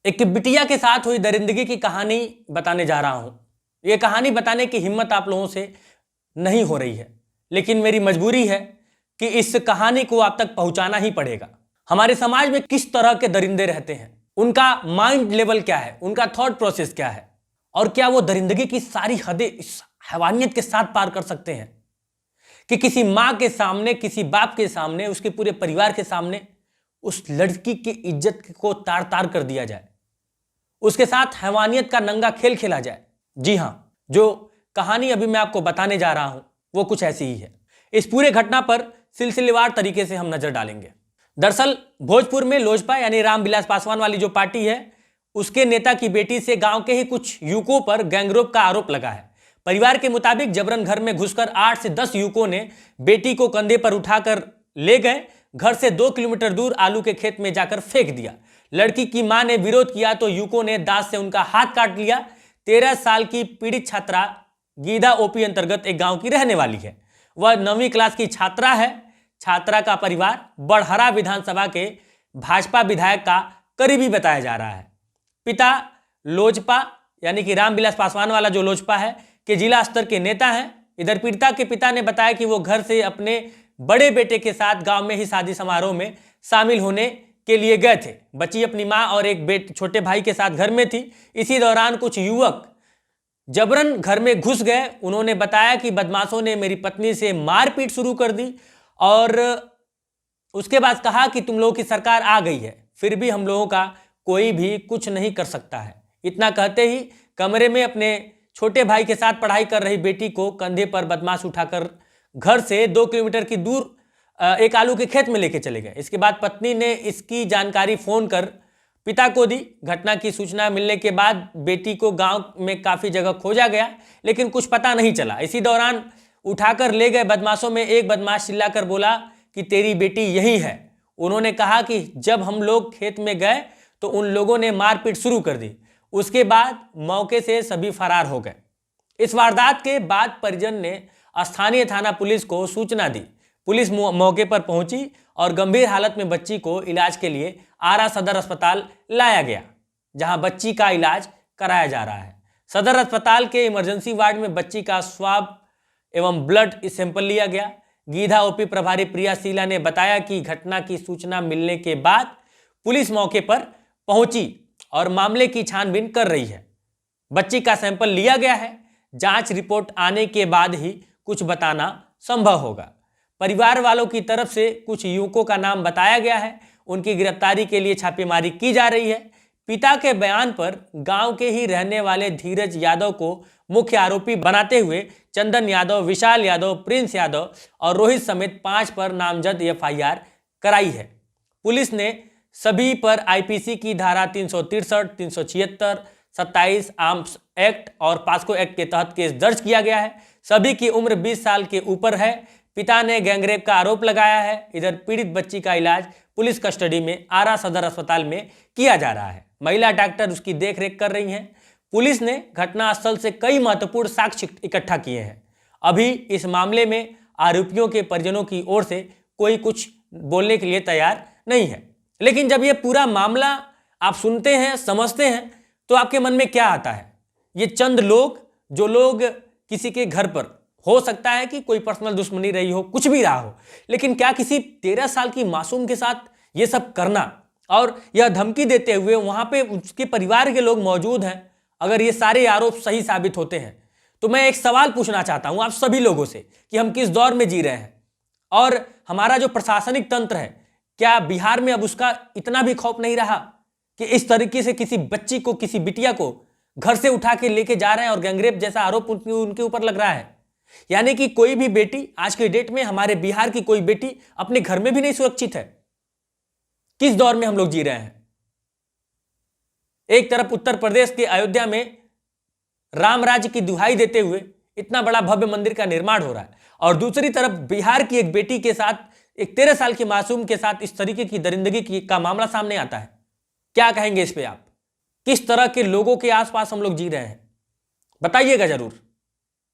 एक बिटिया के साथ हुई दरिंदगी की कहानी बताने जा रहा हूं। यह कहानी बताने की हिम्मत आप लोगों से नहीं हो रही है, लेकिन मेरी मजबूरी है कि इस कहानी को आप तक पहुंचाना ही पड़ेगा। हमारे समाज में किस तरह के दरिंदे रहते हैं, उनका माइंड लेवल क्या है, उनका थॉट प्रोसेस क्या है, और क्या वो दरिंदगी की सारी हदें इस हैवानियत के साथ पार कर सकते हैं कि किसी माँ के सामने, किसी बाप के सामने, उसके पूरे परिवार के सामने उस लड़की की इज्जत को तार तार कर दिया जाए, उसके साथ हैवानियत का नंगा खेल खेला जाए। जी हां, जो कहानी अभी मैं आपको बताने जा रहा हूं वो कुछ ऐसी ही है। इस पूरे घटना पर सिलसिलेवार तरीके से हम नजर डालेंगे। दरअसल भोजपुर में लोजपा यानी रामविलास पासवान वाली जो पार्टी है, उसके नेता की बेटी से गांव के ही कुछ युवकों पर गैंगरेप का आरोप लगा है। परिवार के मुताबिक जबरन घर में घुसकर 8 से 10 युवकों ने बेटी को कंधे पर उठाकर ले गए, घर से 2 किलोमीटर दूर आलू के खेत में जाकर फेंक दिया। लड़की की मां ने विरोध किया तो युवकों ने दांत से उनका हाथ काट लिया। 13 साल की पीड़ित छात्रा गीधा ओपी अंतर्गत एक गांव की रहने वाली है। वह 9वीं क्लास की छात्रा है। छात्रा का परिवार बड़हरा विधानसभा के भाजपा विधायक का करीबी बताया जा रहा है। पिता लोजपा यानी कि रामविलास पासवान वाला जो लोजपा है के जिला स्तर के नेता हैं। इधर पीड़िता के पिता ने बताया कि वो घर से अपने बड़े बेटे के साथ गांव में ही शादी समारोह में शामिल होने के लिए गए थे। बच्ची अपनी मां और एक छोटे भाई के साथ घर में थी। इसी दौरान कुछ युवक जबरन घर में घुस गए। उन्होंने बताया कि बदमाशों ने मेरी पत्नी से मारपीट शुरू कर दी और उसके बाद कहा कि तुम लोगों की सरकार आ गई है, फिर भी हम लोगों का कोई भी कुछ नहीं कर सकता है। इतना कहते ही कमरे में अपने छोटे भाई के साथ पढ़ाई कर रही बेटी को कंधे पर बदमाश उठाकर घर से 2 किलोमीटर की दूर एक आलू के खेत में लेके चले गए। इसके बाद पत्नी ने इसकी जानकारी फोन कर पिता को दी। घटना की सूचना मिलने के बाद बेटी को गांव में काफी जगह खोजा गया, लेकिन कुछ पता नहीं चला। इसी दौरान उठाकर ले गए बदमाशों में एक बदमाश चिल्लाकर बोला कि तेरी बेटी यही है। उन्होंने कहा कि जब हम लोग खेत में गए तो उन लोगों ने मारपीट शुरू कर दी। उसके बाद मौके से सभी फरार हो गए। इस वारदात के बाद परिजन ने स्थानीय थाना पुलिस को सूचना दी। पुलिस मौके पर पहुंची और गंभीर हालत में बच्ची को इलाज के लिए आरा सदर अस्पताल लाया गया, जहां बच्ची का इलाज कराया जा रहा है। सदर अस्पताल के इमरजेंसी वार्ड में बच्ची का स्वाब एवं ब्लड सैंपल लिया गया। गीधा ओपी प्रभारी प्रिया शीला ने बताया कि घटना की सूचना मिलने के बाद पुलिस मौके पर पहुंची और मामले की छानबीन कर रही है। बच्ची का सैंपल लिया गया है। जांच रिपोर्ट आने के बाद ही कुछ बताना संभव होगा। परिवार वालों की तरफ से कुछ युवकों का नाम बताया गया है। उनकी गिरफ्तारी के लिए छापेमारी की जा रही है। पिता के बयान पर गांव के ही रहने वाले धीरज यादव को मुख्य आरोपी बनाते हुए चंदन यादव, विशाल यादव, प्रिंस यादव और रोहित समेत 5 पर नामजद एफआईआर कराई है। पुलिस ने सभी पर आईपीसी की धारा 363, 376, 27 आर्म्स एक्ट और पास्को एक्ट के तहत केस दर्ज किया गया है। सभी की उम्र 20 साल के ऊपर है। पिता ने गैंगरेप का आरोप लगाया है। इधर पीड़ित बच्ची का इलाज पुलिस कस्टडी में आरा सदर अस्पताल में किया जा रहा है। महिला डॉक्टर उसकी देखरेख कर रही हैं। पुलिस ने घटनास्थल से कई महत्वपूर्ण साक्ष्य इकट्ठा किए हैं। अभी इस मामले में आरोपियों के परिजनों की ओर से कोई कुछ बोलने के लिए तैयार नहीं है। लेकिन जब यह पूरा मामला आप सुनते हैं, समझते हैं, तो आपके मन में क्या आता है? ये चंद लोग, जो लोग किसी के घर पर, हो सकता है कि कोई पर्सनल दुश्मनी रही हो, कुछ भी रहा हो, लेकिन क्या किसी 13 साल की मासूम के साथ ये सब करना और यह धमकी देते हुए वहां पे उसके परिवार के लोग मौजूद हैं, अगर ये सारे आरोप सही साबित होते हैं तो मैं एक सवाल पूछना चाहता हूं आप सभी लोगों से कि हम किस दौर में जी रहे हैं और हमारा जो प्रशासनिक तंत्र है, क्या बिहार में अब उसका इतना भी खौफ नहीं रहा कि इस तरीके से किसी बच्ची को, किसी बिटिया को घर से उठा के लेके जा रहे हैं और गैंगरेप जैसा आरोप उनके ऊपर लग रहा है? यानी कि कोई भी बेटी आज के डेट में, हमारे बिहार की कोई बेटी अपने घर में भी नहीं सुरक्षित है। किस दौर में हम लोग जी रहे हैं? एक तरफ उत्तर प्रदेश के अयोध्या में राम राज्य की दुहाई देते हुए इतना बड़ा भव्य मंदिर का निर्माण हो रहा है और दूसरी तरफ बिहार की एक बेटी के साथ, एक 13 साल की मासूम के साथ इस तरीके की दरिंदगी का मामला सामने आता है। क्या कहेंगे इस पे आप? किस तरह के लोगों के आसपास हम लोग जी रहे हैं? बताइएगा जरूर।